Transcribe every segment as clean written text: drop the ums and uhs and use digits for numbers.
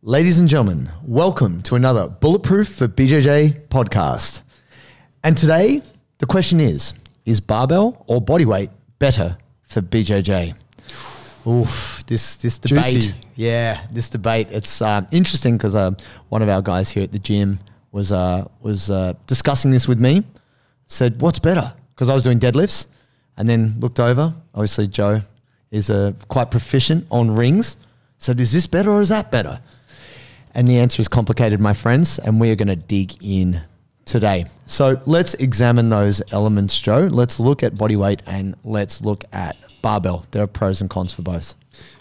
Ladies and gentlemen, welcome to another Bulletproof for BJJ podcast. And today, the question is barbell or bodyweight better for BJJ? Oof, this debate. Juicy. Yeah, this debate. It's interesting because one of our guys here at the gym was discussing this with me. Said, what's better? Because I was doing deadlifts and then looked over. Obviously, Joe is quite proficient on rings. Said, is this better or is that better? And the answer is complicated, my friends, and we are going to dig in today. So let's examine those elements, Joe. Let's look at body weight and let's look at barbell. There are pros and cons for both.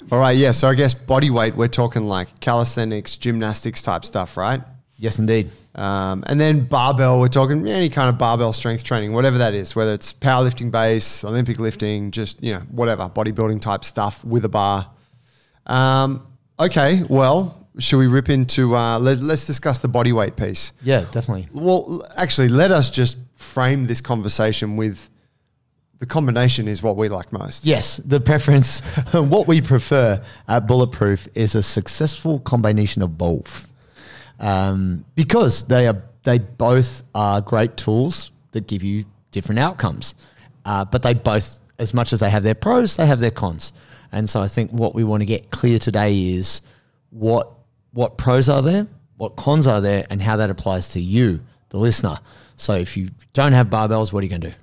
All right, yeah. So I guess body weight, we're talking like calisthenics, gymnastics type stuff, right? Yes, indeed. And then barbell, we're talking any kind of barbell strength training, whatever that is, whether it's powerlifting base, Olympic lifting, just, whatever, bodybuilding type stuff with a bar. Okay, well, should we rip into, let's discuss the body weight piece. Yeah, definitely. Well, actually, let us just frame this conversation with the combination is what we like most. Yes, the preference, what we prefer at Bulletproof is a successful combination of both. Because they both are great tools that give you different outcomes. But they both, as much as they have their pros, they have their cons. And so I think what we want to get clear today is what pros are there, what cons are there, and how that applies to you, the listener. So if you don't have barbells, what are you going to do?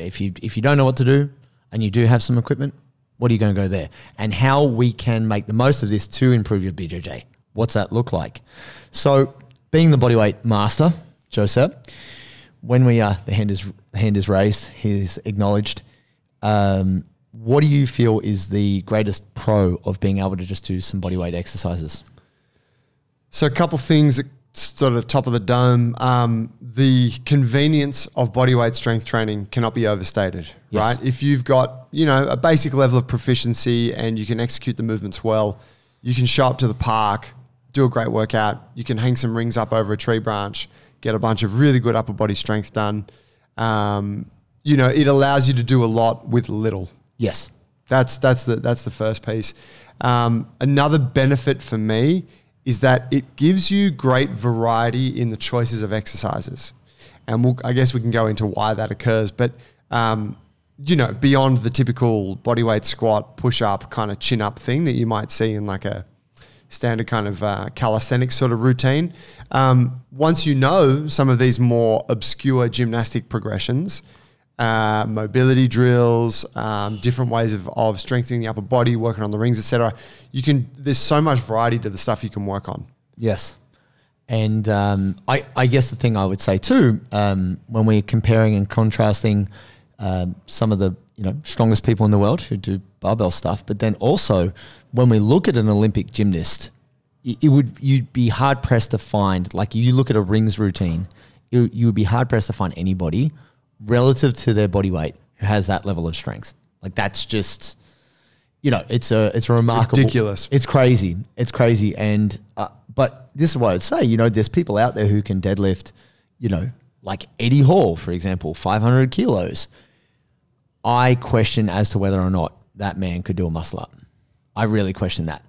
If you don't know what to do and you do have some equipment, what are you going to go there? And how we can make the most of this to improve your BJJ. What's that look like? So being the bodyweight master, Joseph, when we are, the hand is raised, he's acknowledged. What do you feel is the greatest pro of being able to just do some bodyweight exercises? So a couple things that sort of top of the dome. The convenience of bodyweight strength training cannot be overstated, yes. right? If you've got, a basic level of proficiency and you can execute the movements well, you can show up to the park, do a great workout. You can hang some rings up over a tree branch, get a bunch of really good upper body strength done. It allows you to do a lot with little. Yes. That's the first piece. Another benefit for me is that it gives you great variety in the choices of exercises. And I guess we can go into why that occurs. But, beyond the typical bodyweight squat, push-up, kind of chin-up thing that you might see in like a standard kind of calisthenics sort of routine. Once you know some of these more obscure gymnastic progressions, mobility drills, different ways of strengthening the upper body, working on the rings, etc. There's so much variety to the stuff you can work on. Yes. And I guess the thing I would say too, when we're comparing and contrasting some of the strongest people in the world who do barbell stuff, but then also when we look at an Olympic gymnast, you'd be hard pressed to find, like you look at a rings routine, you would be hard pressed to find anybody relative to their body weight who has that level of strength. Like that's just, it's a remarkable, ridiculous. It's crazy. And, but this is what I'd say, there's people out there who can deadlift, like Eddie Hall, for example, 500 kilos. I question as to whether or not that man could do a muscle up. I really question that.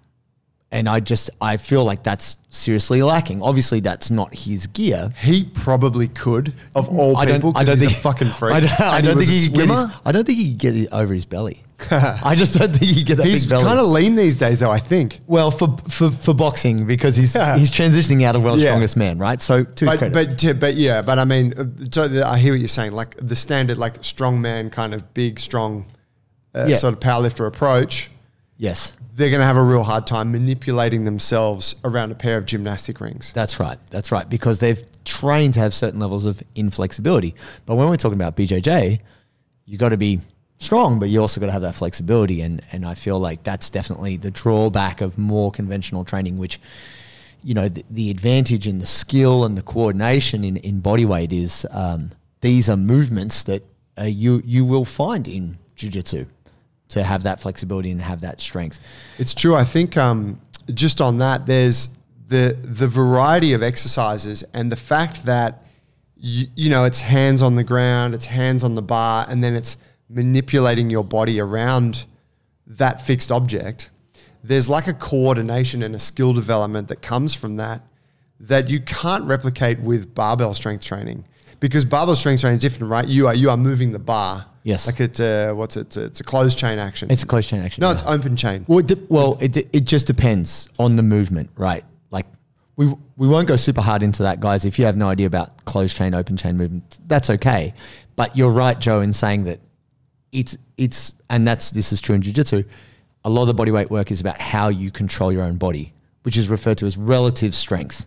And I feel like that's seriously lacking. Obviously, that's not his gear. He probably could, of all people, because he's a fucking freak. I don't think he could get it over his belly. I just don't think he could get that big belly. He's kind of lean these days, though, I think. Well, for boxing, because he's transitioning out of World's Strongest Man, right? So to his credit. But I mean, I hear what you're saying. Like the standard, like strongman kind of big, strong, sort of powerlifter approach. Yes. They're going to have a real hard time manipulating themselves around a pair of gymnastic rings. That's right. Because they've trained to have certain levels of inflexibility. But when we're talking about BJJ, you got to be strong, but you also got to have that flexibility. And I feel like that's definitely the drawback of more conventional training, which, the advantage in the skill and the coordination in body weight is these are movements that you will find in jiu-jitsu, to have that flexibility and have that strength. It's true. I think just on that, there's the variety of exercises and the fact that, it's hands on the ground, it's hands on the bar, and then it's manipulating your body around that fixed object. there's like a coordination and a skill development that comes from that you can't replicate with barbell strength training, because barbell strength training is different, right? You are moving the bar. Yes. Like it's a closed chain action. It's a closed chain action. No, it's open chain. Well, it just depends on the movement, right? Like we won't go super hard into that, guys. If you have no idea about closed chain, open chain movement, that's okay. But you're right, Joe, in saying that this is true in jiu-jitsu. A lot of the bodyweight work is about how you control your own body, which is referred to as relative strength.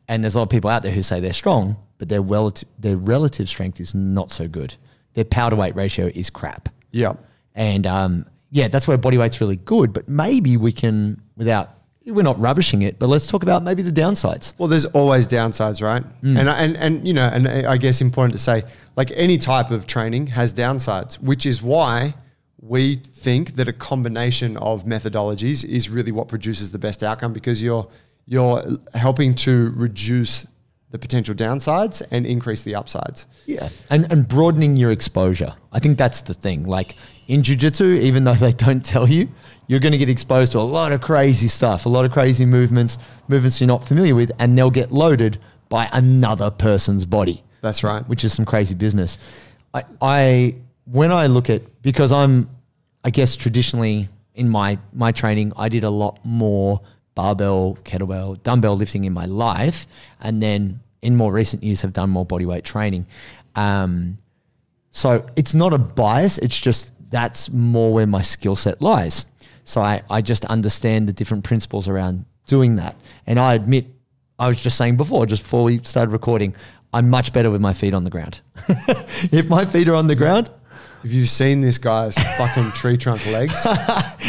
And there's a lot of people out there who say they're strong, but their relative strength is not so good. Their power to weight ratio is crap. Yeah. And that's where bodyweight's really good. But maybe we can, we're not rubbishing it, but let's talk about maybe the downsides. Well, there's always downsides, right? And I guess important to say, like any type of training has downsides, which is why we think that a combination of methodologies is really what produces the best outcome, because you're helping to reduce the potential downsides and increase the upsides. Yeah. And broadening your exposure. I think that's the thing. Like in jiu-jitsu, even though they don't tell you, you're going to get exposed to a lot of crazy stuff, a lot of crazy movements you're not familiar with, and they'll get loaded by another person's body. That's right. Which is some crazy business. When I look at, because I guess traditionally in my training, I did a lot more barbell, kettlebell, dumbbell lifting in my life, and then in more recent years have done more bodyweight training. So it's not a bias, it's just that's more where my skill set lies. So I just understand the different principles around doing that. And I admit, I was just saying before we started recording, I'm much better with my feet on the ground. If my feet are on the ground. If you've seen this guy's fucking tree trunk legs,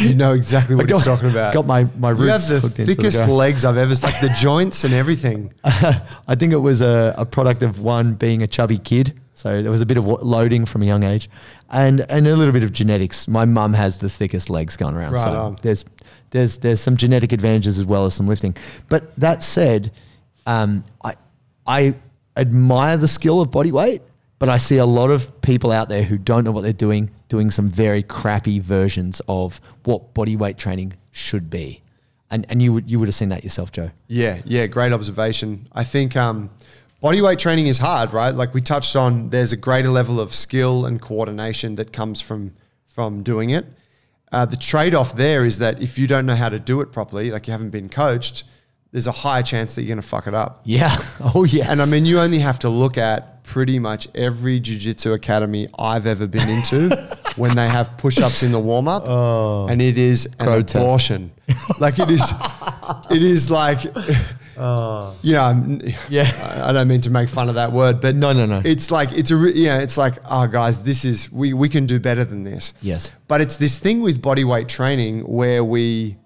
you know exactly what he's talking about. Got my roots. You have the thickest legs I've ever, like the joints and everything. I think it was a product of one being a chubby kid. So there was a bit of loading from a young age and a little bit of genetics. My mum has the thickest legs going around. Right so on. There's some genetic advantages as well as some lifting. But that said, I admire the skill of body weight, but I see a lot of people out there who don't know what they're doing some very crappy versions of what body weight training should be. And you would have seen that yourself, Joe. Yeah, great observation. I think bodyweight training is hard, right? Like we touched on, there's a greater level of skill and coordination that comes from doing it. The trade-off there is that if you don't know how to do it properly, like you haven't been coached, there's a higher chance that you're going to fuck it up. Yeah. Oh, yes. And I mean, you only have to look at pretty much every jiu-jitsu academy I've ever been into when they have push-ups in the warm-up, and it is an abortion. Like it is like, yeah. I don't mean to make fun of that word, but no. It's like, it's like, oh guys, we can do better than this. Yes. But it's this thing with bodyweight training where we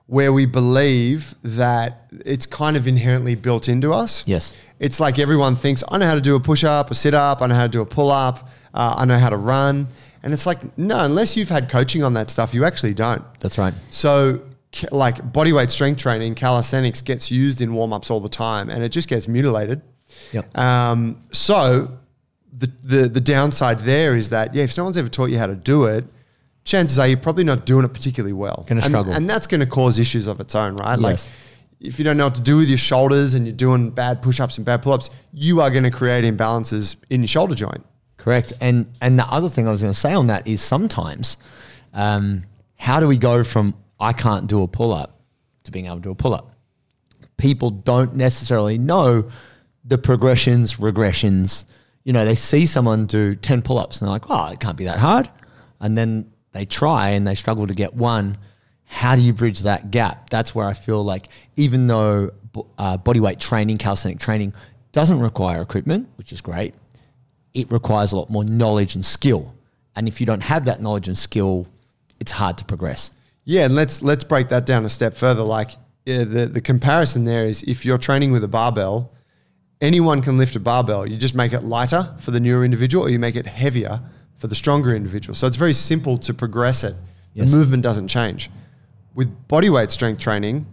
believe that it's kind of inherently built into us. Yes. It's like everyone thinks, I know how to do a push-up, a sit-up, I know how to do a pull-up, I know how to run. And it's like, no, unless you've had coaching on that stuff, you actually don't. That's right. So like bodyweight strength training, calisthenics gets used in warm-ups all the time and it just gets mutilated. Yep. So the downside there is that, if someone's ever taught you how to do it, chances are you're probably not doing it particularly well. Going to struggle. And that's going to cause issues of its own, right? Yes. Like if you don't know what to do with your shoulders and you're doing bad push-ups and bad pull-ups, you are going to create imbalances in your shoulder joint. Correct. And the other thing I was going to say on that is sometimes how do we go from I can't do a pull-up to being able to do a pull-up? People don't necessarily know the progressions, regressions. You know, they see someone do 10 pull-ups and they're like, oh, it can't be that hard. And then they try and they struggle to get one. How do you bridge that gap? That's where I feel like even though bodyweight training, calisthenic training doesn't require equipment, which is great, it requires a lot more knowledge and skill. And if you don't have that knowledge and skill, it's hard to progress. Yeah, and let's break that down a step further. Like the comparison there is if you're training with a barbell, anyone can lift a barbell. You just make it lighter for the newer individual or you make it heavier for the stronger individual. So it's very simple to progress it. Yes. The movement doesn't change. With bodyweight strength training,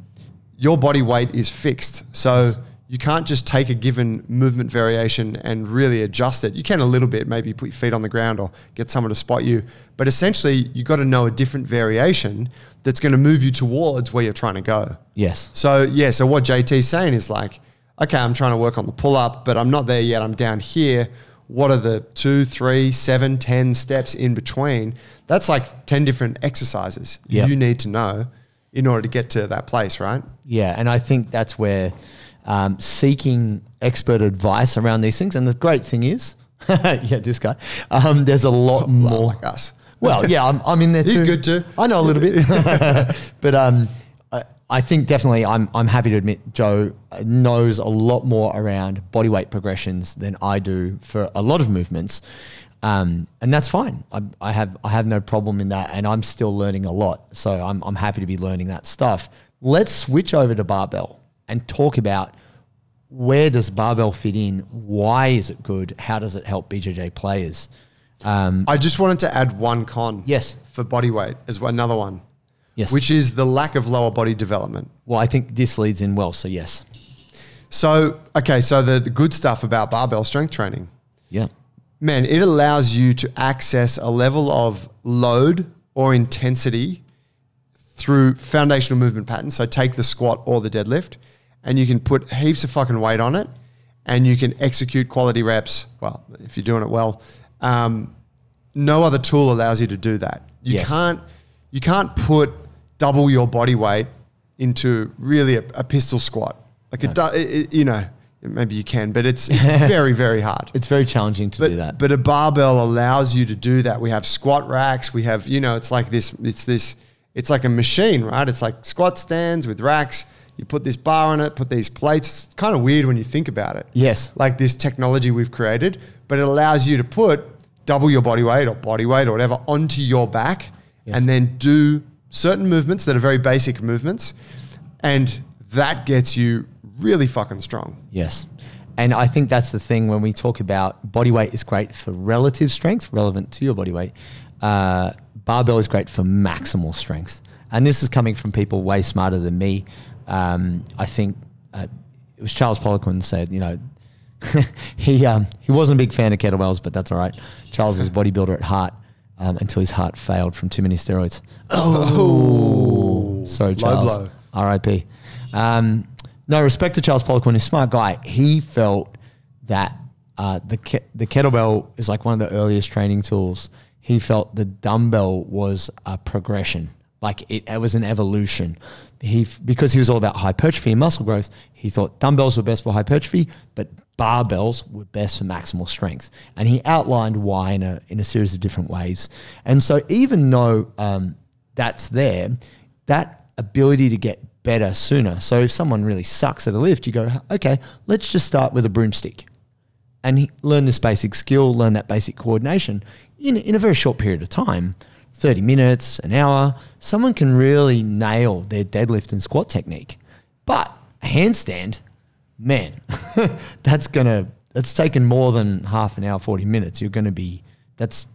your body weight is fixed. So you can't just take a given movement variation and really adjust it. You can a little bit, maybe put your feet on the ground or get someone to spot you. But essentially, you got to know a different variation that's going to move you towards where you're trying to go. Yes. So, yeah, so what JT's saying is like, okay, I'm trying to work on the pull-up, but I'm not there yet. I'm down here. What are the 2, 3, 7, 10 steps in between? That's like 10 different exercises you need to know in order to get to that place, right? Yeah, and I think that's where seeking expert advice around these things, and the great thing is, this guy, there's a lot more. Like us. Well, yeah, I'm in there too. He's good too. I know a little bit. But I think definitely I'm happy to admit Joe knows a lot more around body weight progressions than I do for a lot of movements. And that's fine. I have no problem in that, and I'm still learning a lot. So I'm happy to be learning that stuff. Let's switch over to barbell and talk about where does barbell fit in? Why is it good? How does it help BJJ players? I just wanted to add one con. Yes. For body weight as well, another one. Yes. Which is the lack of lower body development. Well, I think this leads in well. So yes. So, okay. So the good stuff about barbell strength training. Yeah. Man, it allows you to access a level of load or intensity through foundational movement patterns. So take the squat or the deadlift, and you can put heaps of fucking weight on it, and you can execute quality reps. Well, if you're doing it well, no other tool allows you to do that. You can't put double your body weight into really a pistol squat. Like maybe you can, but it's very, very hard. It's very challenging to do that. But a barbell allows you to do that. We have squat racks. We have, it's like this, it's like a machine, right? It's like squat stands with racks. You put this bar on it, put these plates. It's kind of weird when you think about it. Yes. Like this technology we've created, but it allows you to put double your body weight or whatever onto your back, and then do certain movements that are very basic movements. And that gets you really fucking strong. Yes. And I think that's the thing when we talk about body weight is great for relative strength, relevant to your body weight. Barbell is great for maximal strength. And this is coming from people way smarter than me. I think it was Charles Poliquin said, he wasn't a big fan of kettlebells, but that's all right. Charles is a bodybuilder at heart until his heart failed from too many steroids. Oh, sorry, Charles. Low blow. R.I.P. No, respect to Charles Poliquin, he's a smart guy. He felt that the kettlebell is like one of the earliest training tools. He felt the dumbbell was a progression, like it was an evolution. Because he was all about hypertrophy and muscle growth, he thought dumbbells were best for hypertrophy, but barbells were best for maximal strength. And he outlined why in a series of different ways. And so even though that's there, that ability to get better sooner. So if someone really sucks at a lift, you go, okay, let's just start with a broomstick and learn this basic skill, learn that basic coordination in a very short period of time, 30 minutes, an hour. Someone can really nail their deadlift and squat technique. But a handstand, man, that's taken more than half an hour, 40 minutes. That's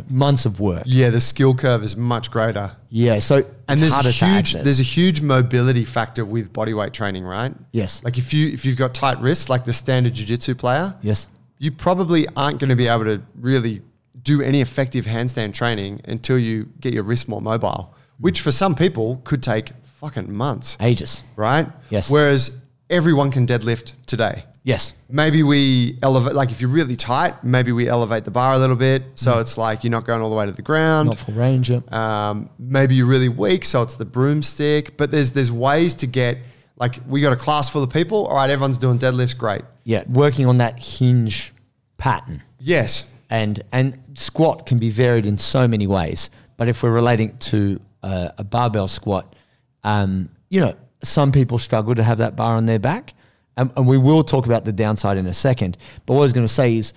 months of work. Yeah, the skill curve is much greater. Yeah, so there's a huge mobility factor with bodyweight training, right? Yes. Like if you've got tight wrists, like the standard jiu-jitsu player, yes, you probably aren't going to be able to really do any effective handstand training until you get your wrist more mobile, which for some people could take fucking months. Ages. Right? Yes. Whereas everyone can deadlift today. Yes. Maybe we elevate, like if you're really tight, maybe we elevate the bar a little bit. So it's like you're not going all the way to the ground. Not full range. Yep. Maybe you're really weak, so it's the broomstick. But there's ways to get, like we got a class full of people. All right, everyone's doing deadlifts, great. Yeah, working on that hinge pattern. Yes. And squat can be varied in so many ways. But if we're relating to a barbell squat, some people struggle to have that bar on their back. And we will talk about the downside in a second. But what I was going to say is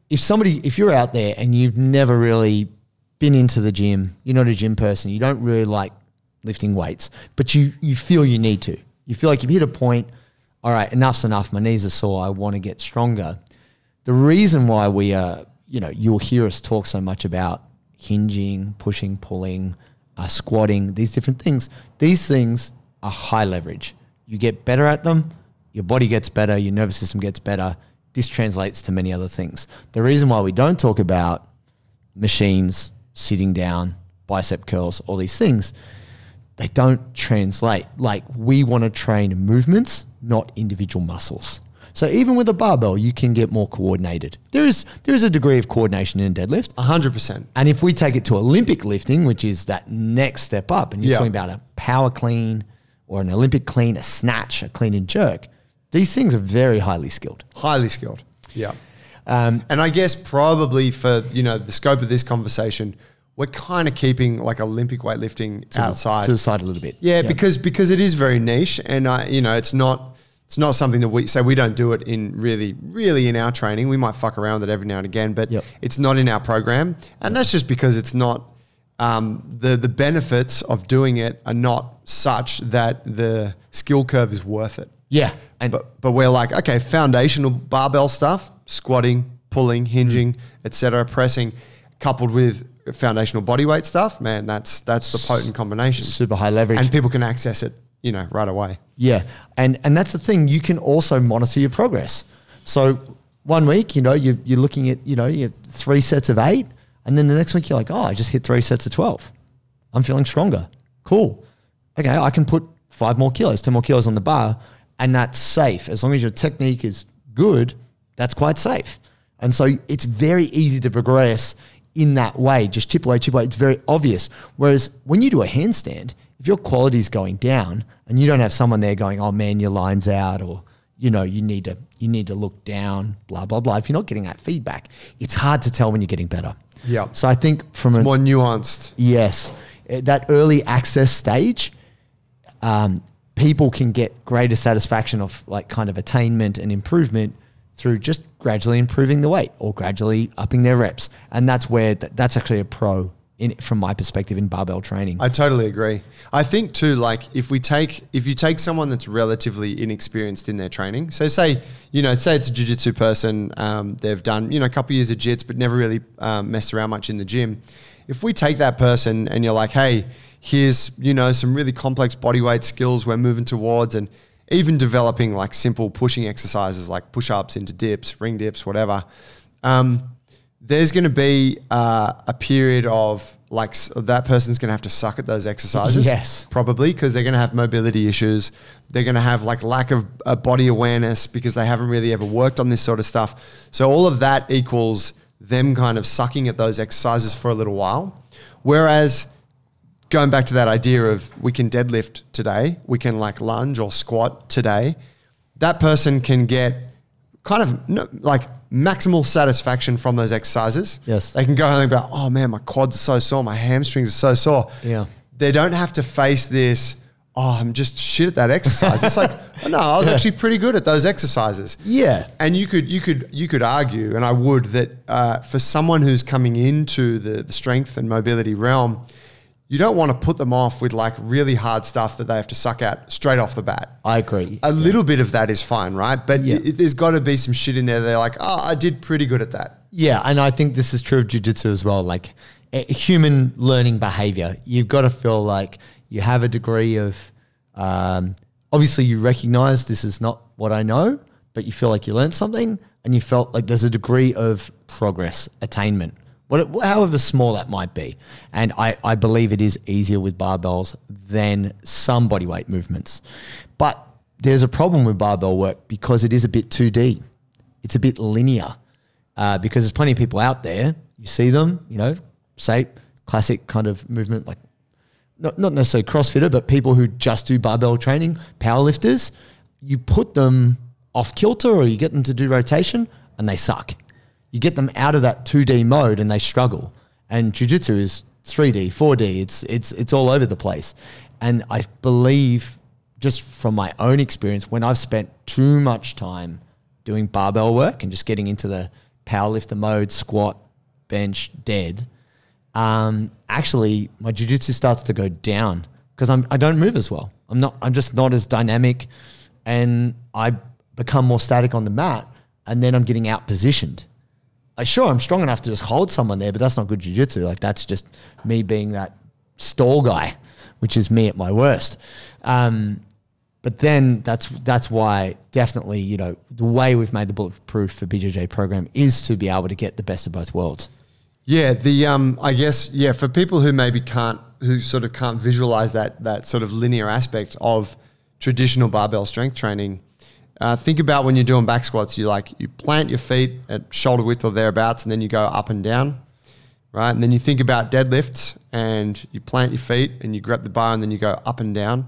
if you're out there and you've never really been into the gym, you're not a gym person, you don't really like lifting weights, but you feel you need to. You feel like you've hit a point, all right, enough's enough, my knees are sore, I want to get stronger. The reason why we are, you'll hear us talk so much about hinging, pushing, pulling, squatting, these different things. These things are high leverage. You get better at them, your body gets better, your nervous system gets better. This translates to many other things. The reason why we don't talk about machines, sitting down, bicep curls, all these things, they don't translate. Like, we want to train movements, not individual muscles. So even with a barbell, you can get more coordinated. There is a degree of coordination in deadlift. 100%. And if we take it to Olympic lifting, which is that next step up, and you're talking about a power clean or an Olympic clean, a snatch, a clean and jerk, these things are very highly skilled. Highly skilled. Yeah. And I guess probably for, the scope of this conversation, we're kind of keeping like Olympic weightlifting outside. To the side a little bit. Yeah, because it is very niche, and it's not something that we don't do it in really in our training. We might fuck around with it every now and again, but it's not in our program. And that's just because it's not, the benefits of doing it are not such that the skill curve is worth it. Yeah. But we're like, okay, foundational barbell stuff, squatting, pulling, hinging, etc., pressing, coupled with foundational bodyweight stuff, man, that's the potent combination. Super high leverage. And people can access it, right away. Yeah. And that's the thing. You can also monitor your progress. So 1 week, you're looking at, your 3 sets of 8. And then the next week you're like, oh, I just hit 3 sets of 12. I'm feeling stronger. Cool. Okay. I can put 5 more kilos, 10 more kilos on the bar, and that's safe. As long as your technique is good, that's quite safe. And so it's very easy to progress in that way. Just chip away. It's very obvious. Whereas when you do a handstand, if your quality is going down and you don't have someone there going, oh man, your line's out, or, you need to look down, blah, blah, blah. If you're not getting that feedback, it's hard to tell when you're getting better. Yeah. So I think it's more nuanced. Yes. That early access stage, people can get greater satisfaction of like kind of attainment and improvement through just gradually improving the weight or gradually upping their reps. And that's where that's actually a pro from my perspective in barbell training. I totally agree. I think too, like if you take someone that's relatively inexperienced in their training, so say it's a jiu-jitsu person, they've done, a couple of years of jits, but never really messed around much in the gym. If we take that person and you're like, hey, here's, some really complex bodyweight skills we're moving towards, and even developing like simple pushing exercises like push-ups into dips, ring dips, whatever. There's going to be a period of like that person's going to have to suck at those exercises. Yes. Probably because they're going to have mobility issues. They're going to have like lack of body awareness because they haven't really ever worked on this sort of stuff. So all of that equals them kind of sucking at those exercises for a little while. Whereas going back to that idea of we can deadlift today, we can like lunge or squat today, that person can get kind of like maximal satisfaction from those exercises. Yes. They can go home and be like, oh man, my quads are so sore, my hamstrings are so sore. Yeah. They don't have to face this, oh, I'm just shit at that exercise. It's like, oh, no, I was actually pretty good at those exercises. Yeah. And you could argue, and I would, that for someone who's coming into the strength and mobility realm, you don't want to put them off with like really hard stuff that they have to suck at straight off the bat. I agree. A little bit of that is fine, right? But there's got to be some shit in there. They're like, oh, I did pretty good at that. Yeah, and I think this is true of jiu-jitsu as well. Like human learning behavior, you've got to feel like you have a degree of, obviously you recognize this is not what I know, but you feel like you learned something and you felt like there's a degree of progress, attainment, however small that might be. And I believe it is easier with barbells than some bodyweight movements. But there's a problem with barbell work because it is a bit 2D. It's a bit linear because there's plenty of people out there. You see them, say classic kind of movement, like not necessarily CrossFitter, but people who just do barbell training, powerlifters. You put them off kilter or you get them to do rotation and they suck. You get them out of that 2D mode and they struggle. And jiu-jitsu is 3D, 4D. It's all over the place. And I believe, just from my own experience, when I've spent too much time doing barbell work and just getting into the powerlifter mode, squat, bench, dead, actually my jiu-jitsu starts to go down because I don't move as well. I'm just not as dynamic, and I become more static on the mat, and then I'm getting out positioned. Sure, I'm strong enough to just hold someone there, but that's not good jiu-jitsu. Like that's just me being that stall guy, which is me at my worst. But But then that's why definitely, you know, the way we've made the Bulletproof for BJJ program is to be able to get the best of both worlds. Yeah, I guess, yeah, for people who maybe who sort of can't visualize that sort of linear aspect of traditional barbell strength training, think about when you're doing back squats, you plant your feet at shoulder width or thereabouts, and then you go up and down, right? And then you think about deadlifts, and you plant your feet and you grab the bar, and then you go up and down.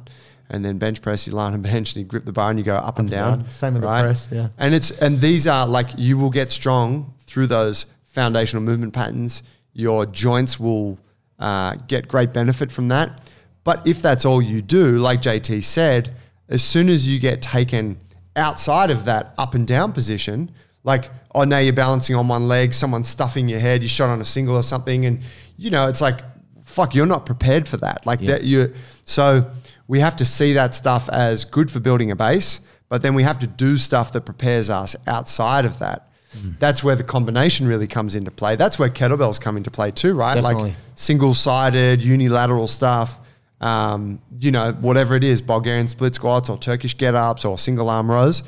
And then bench press, you lie on a bench and you grip the bar and you go up and down. Same with the press, yeah. And these are like, you will get strong through those foundational movement patterns. Your joints will get great benefit from that. But if that's all you do, like JT said, as soon as you get taken outside of that up and down position, like, oh, now you're balancing on one leg, someone's stuffing your head, you shot on a single or something, and you know, it's like, fuck, you're not prepared for that. Like so we have to see that stuff as good for building a base, but then we have to do stuff that prepares us outside of that. That's where the combination really comes into play. That's where kettlebells come into play too, right? Definitely. Like single-sided, unilateral stuff, you know, whatever it is, Bulgarian split squats or Turkish get-ups or single arm rows.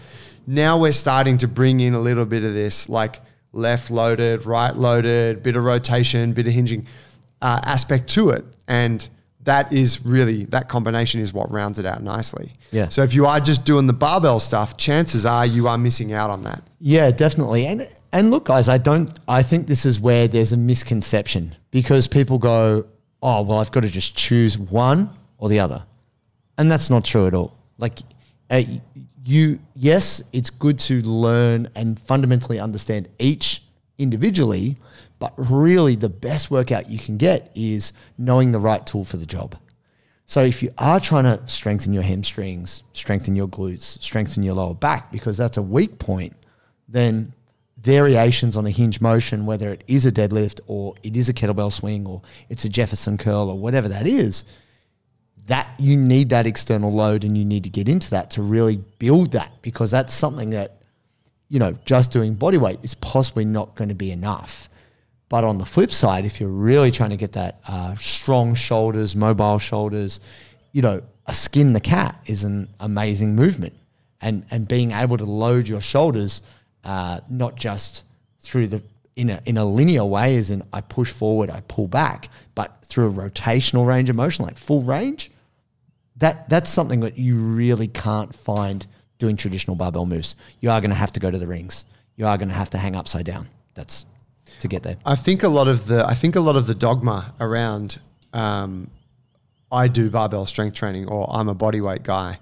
Now we're starting to bring in a little bit of this, like left loaded, right loaded, bit of rotation, bit of hinging aspect to it. And that combination is what rounds it out nicely. Yeah. So if you are just doing the barbell stuff, chances are you are missing out on that. Yeah, definitely. And look, guys, I think this is where there's a misconception, because people go, oh, well, I've got to just choose one or the other. And that's not true at all. Like, yes, it's good to learn and fundamentally understand each individually, but really the best workout you can get is knowing the right tool for the job. So if you are trying to strengthen your hamstrings, strengthen your glutes, strengthen your lower back, because that's a weak point, then variations on a hinge motion, whether it is a deadlift or it is a kettlebell swing or it's a Jefferson curl or whatever that is, that you need that external load and you need to get into that to really build that, because that's something that, you know, just doing body weight is possibly not going to be enough. But on the flip side, if you're really trying to get that strong shoulders, mobile shoulders, you know, a skin the cat is an amazing movement. And being able to load your shoulders, not just through in a linear way, as in I push forward, I pull back, but through a rotational range of motion, like full range, that's something that you really can't find doing traditional barbell moves. You are going to have to go to the rings. You are going to have to hang upside down. That's to get there. I think a lot of the dogma around I do barbell strength training or I'm a bodyweight guy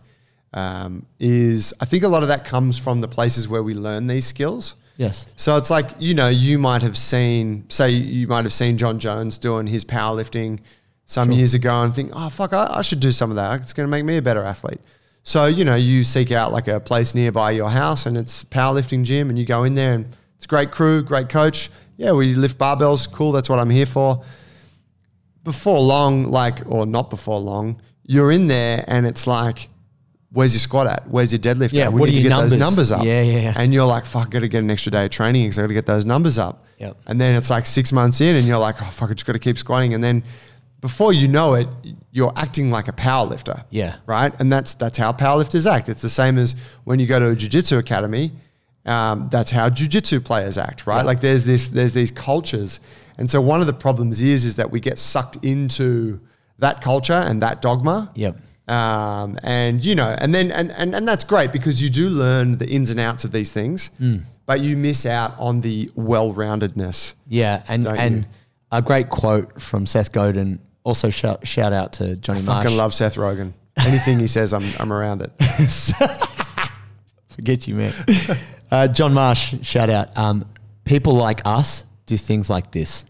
is, I think a lot of that comes from the places where we learn these skills. Yes. So it's like, you know, you might have seen John Jones doing his powerlifting some years ago and think, oh, fuck, I should do some of that. It's going to make me a better athlete. So, you know, you seek out like a place nearby your house and it's powerlifting gym and you go in there and it's a great crew, great coach. Yeah, we lift barbells. Cool. That's what I'm here for. Before long, or not before long, you're in there and it's like, where's your squat at? Where's your deadlift at? What need are to your get numbers? those numbers up. Yeah. And you're like, fuck, I got to get an extra day of training because I got to get those numbers up. Yep. And then it's like 6 months in and you're like, oh, fuck, I just got to keep squatting. And then before you know it, you're acting like a powerlifter. Yeah. Right? And that's how powerlifters act. It's the same as when you go to a jiu-jitsu academy. That's how jiu-jitsu players act, right? Yep. Like there's these cultures. And so one of the problems is that we get sucked into that culture and that dogma. Yep. And you know, and then and that's great because you do learn the ins and outs of these things, but you miss out on the well-roundedness. Yeah, and a great quote from Seth Godin. Also, shout out to Johnny Marsh. I fucking love Seth Rogen. Anything he says, I'm around it. Forget you, man. John Marsh, shout out. People like us do things like this.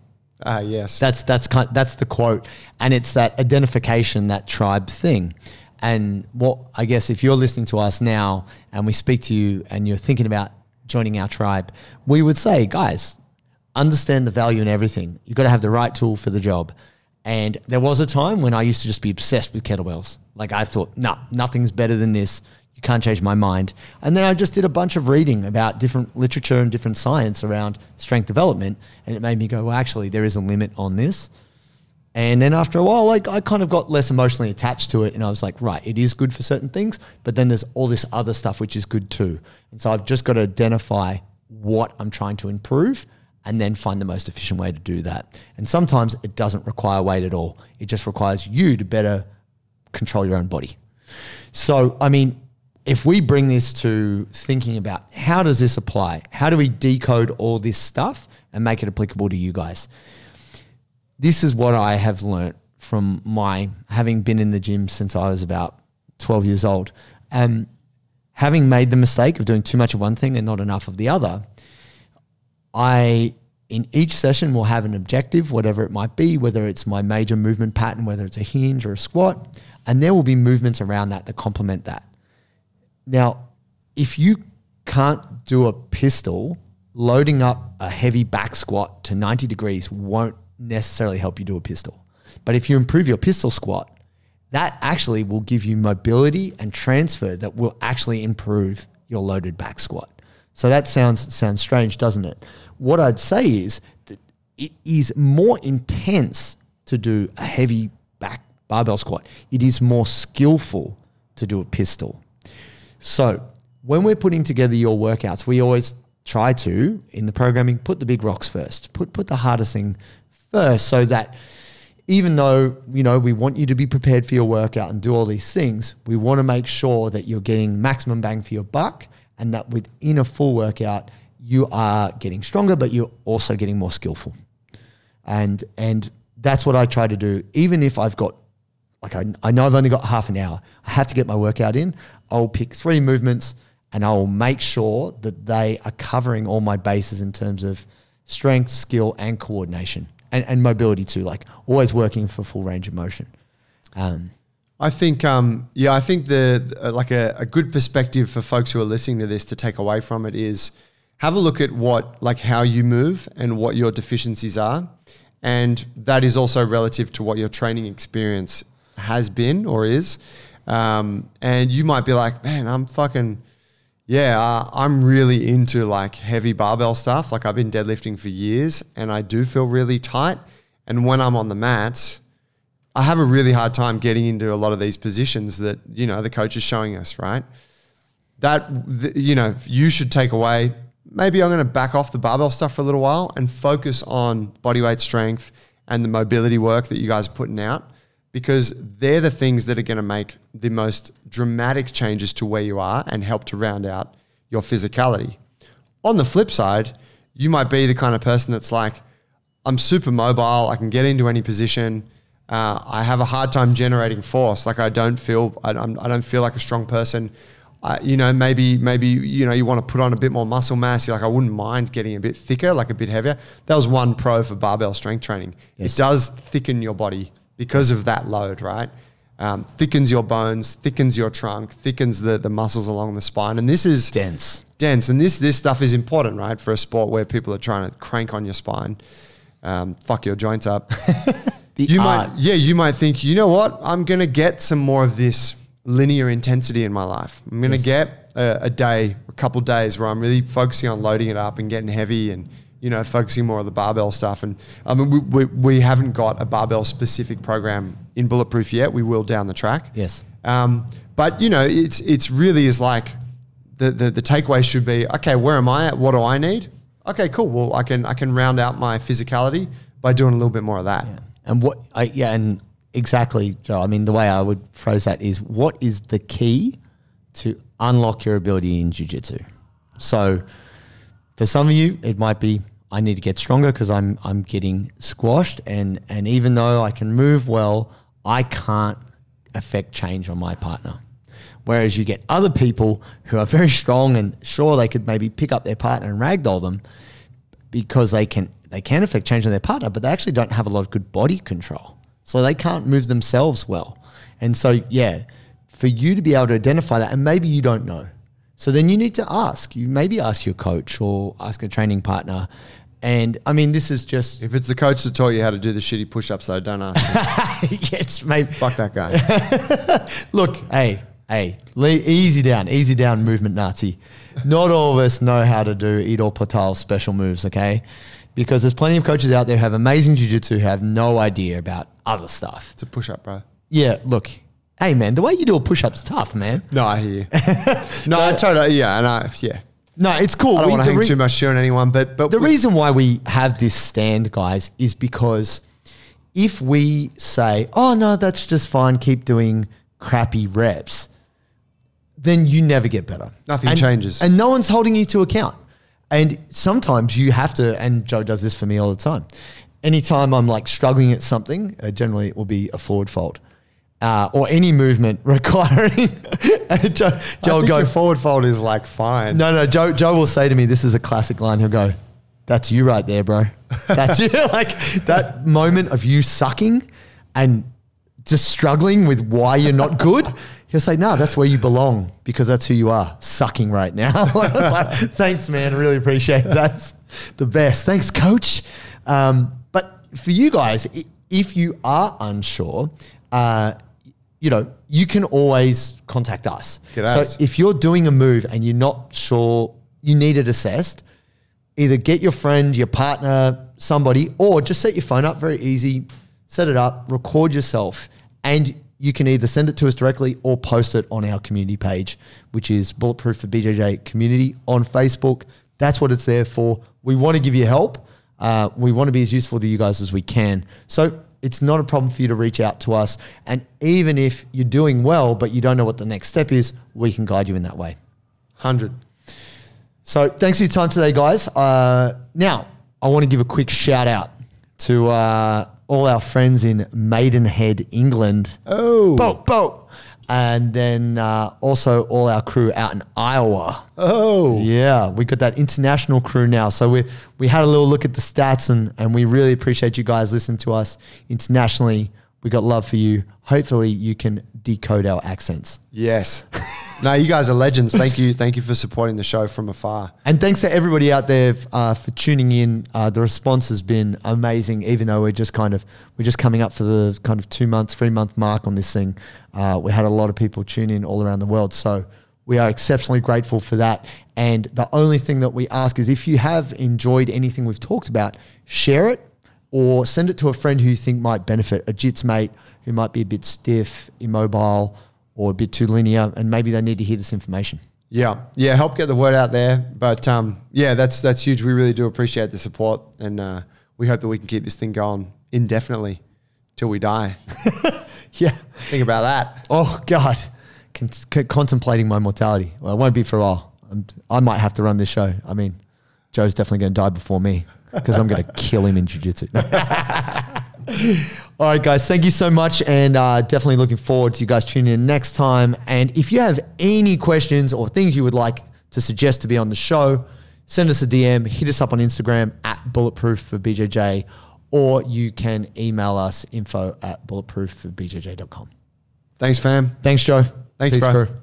Yes. That's the quote, and it's that identification, that tribe thing. And what I guess if you're listening to us now and we speak to you and you're thinking about joining our tribe, we would say, guys, understand the value in everything. You've got to have the right tool for the job. And there was a time when I used to just be obsessed with kettlebells. Like I thought, nothing's better than this. You can't change my mind. And then I just did a bunch of reading about different literature and different science around strength development. And it made me go, well, actually, there is a limit on this. And then after a while, like I kind of got less emotionally attached to it. And I was like, right, it is good for certain things, but then there's all this other stuff which is good too. And so I've just got to identify what I'm trying to improve and then find the most efficient way to do that. And sometimes it doesn't require weight at all. It just requires you to better control your own body. So, I mean, if we bring this to thinking about how does this apply? How do we decode all this stuff and make it applicable to you guys? This is what I have learnt from my having been in the gym since I was about 12 years old. Having made the mistake of doing too much of one thing and not enough of the other, I, in each session, will have an objective, whatever it might be, whether it's my major movement pattern, whether it's a hinge or a squat, and there will be movements around that complement that. Now, if you can't do a pistol, loading up a heavy back squat to 90 degrees won't necessarily help you do a pistol. But if you improve your pistol squat, that actually will give you mobility and transfer that will actually improve your loaded back squat. So that sounds strange, doesn't it? What I'd say is that it is more intense to do a heavy back barbell squat. It is more skillful to do a pistol. So when we're putting together your workouts, we always try to, in the programming, put the big rocks first. Put the hardest thing first, so that even though, you know, we want you to be prepared for your workout and do all these things, we want to make sure that you're getting maximum bang for your buck, and that within a full workout, you are getting stronger, but you're also getting more skillful. And that's what I try to do. Even if I've got, like I know I've only got half an hour, I have to get my workout in. I'll pick 3 movements and I'll make sure that they are covering all my bases in terms of strength, skill, and coordination, and mobility too, like always working for full range of motion. I think, I think a good perspective for folks who are listening to this to take away from it is have a look at how you move and what your deficiencies are. And that is also relative to what your training experience has been or is. And you might be like, man, I'm really into like heavy barbell stuff. Like I've been deadlifting for years and I do feel really tight. And when I'm on the mats, I have a really hard time getting into a lot of these positions that, you know, the coach is showing us, right? You should take away, maybe I'm going to back off the barbell stuff for a little while and focus on bodyweight strength and the mobility work that you guys are putting out, because they're the things that are going to make the most dramatic changes to where you are and help to round out your physicality. On the flip side, you might be the kind of person that's like, I'm super mobile, I can get into any position, I have a hard time generating force. Like I don't feel like a strong person. Maybe you want to put on a bit more muscle mass. You're like, I wouldn't mind getting a bit thicker, like a bit heavier. That was one pro for barbell strength training. Yes. It does thicken your body because of that load, right? Thickens your bones, thickens your trunk, thickens the muscles along the spine. And this is dense. And this stuff is important, right? For a sport where people are trying to crank on your spine, fuck your joints up. You might think, you know what? I'm going to get some more of this linear intensity in my life. I'm going to get a couple days where I'm really focusing on loading it up and getting heavy and, you know, focusing more on the barbell stuff. And I mean, we haven't got a barbell specific program in Bulletproof yet. We will down the track. Yes. But you know, it's really is like the takeaway should be, okay, where am I at? What do I need? Okay, cool. Well, I can round out my physicality by doing a little bit more of that. Yeah. And exactly, Joe. I mean, the way I would phrase that is, what is the key to unlock your ability in jiu-jitsu? So for some of you, it might be, I need to get stronger because I'm getting squashed, and even though I can move well, I can't affect change on my partner. Whereas you get other people who are very strong and sure they could maybe pick up their partner and ragdoll them because they can affect change on their partner, but they actually don't have a lot of good body control. So they can't move themselves well. And so, yeah, for you to be able to identify that, and maybe you don't know. So then you need to ask. You maybe ask your coach or ask a training partner. And I mean, this is just... If it's the coach that taught you how to do the shitty push-ups, though, don't ask him. Yes, maybe. Fuck that guy. Look, hey, easy down, movement Nazi. Not all of us know how to do Idol Patal special moves, okay? because there's plenty of coaches out there who have amazing jiu-jitsu who have no idea about other stuff. It's a push-up, bro. Yeah, look, hey man, the way you do a push-up's tough, man. No, I hear you. No, I totally, yeah. No, it's cool. I don't want to hang too much shit on anyone, but the reason why we have this stand, guys, is because if we say, oh no, that's just fine, keep doing crappy reps, then you never get better. Nothing changes. And no one's holding you to account. And sometimes you have to, and Joe does this for me all the time. Anytime I'm like struggling at something, generally it will be a forward fold. Or any movement requiring Joe will go forward fold is like fine. No, Joe will say to me, this is a classic line. He'll go, that's you right there, bro. That's you. Like that moment of you sucking and just struggling with why you're not good. He'll say, no, that's where you belong because that's who you are, sucking right now. I was like, thanks, man. I really appreciate it. That's the best. Thanks, coach. But for you guys, if you are unsure, you can always contact us. So if you're doing a move and you're not sure, you need it assessed, either get your friend, your partner, somebody, or just set your phone up, very easy, set it up, record yourself, and you can either send it to us directly or post it on our community page, which is Bulletproof for BJJ Community on Facebook. That's what it's there for. We want to give you help. We want to be as useful to you guys as we can. So it's not a problem for you to reach out to us. And even if you're doing well, but you don't know what the next step is, we can guide you in that way. 100. So thanks for your time today, guys. Now, I want to give a quick shout out to all our friends in Maidenhead, England. Oh. Boat. And then also all our crew out in Iowa. Oh. Yeah, we got that international crew now. So we had a little look at the stats and we really appreciate you guys listening to us internationally. We got love for you. Hopefully you can decode our accents. Yes. No, you guys are legends. Thank you. Thank you for supporting the show from afar. And thanks to everybody out there for tuning in. The response has been amazing, even though we're just coming up for the kind of 3-month mark on this thing. We had a lot of people tune in all around the world. So we are exceptionally grateful for that. And the only thing that we ask is if you have enjoyed anything we've talked about, share it or send it to a friend who you think might benefit, a jits mate who might be a bit stiff, immobile, or a bit too linear, and maybe they need to hear this information. Yeah, help get the word out there. But that's huge. We really do appreciate the support, and we hope that we can keep this thing going indefinitely till we die. Yeah. Think about that. Oh, God. Contemplating my mortality. Well, it won't be for a while. I might have to run this show. I mean, Joe's definitely going to die before me because I'm going to kill him in jiu-jitsu. All right, guys, thank you so much, and definitely looking forward to you guys tuning in next time. And if you have any questions or things you would like to suggest to be on the show, send us a DM, hit us up on Instagram at Bulletproof for BJJ, or you can email us info@bulletproofforbjj.com. Thanks, fam. Thanks, Joe. Thanks, Peace, bro. crew.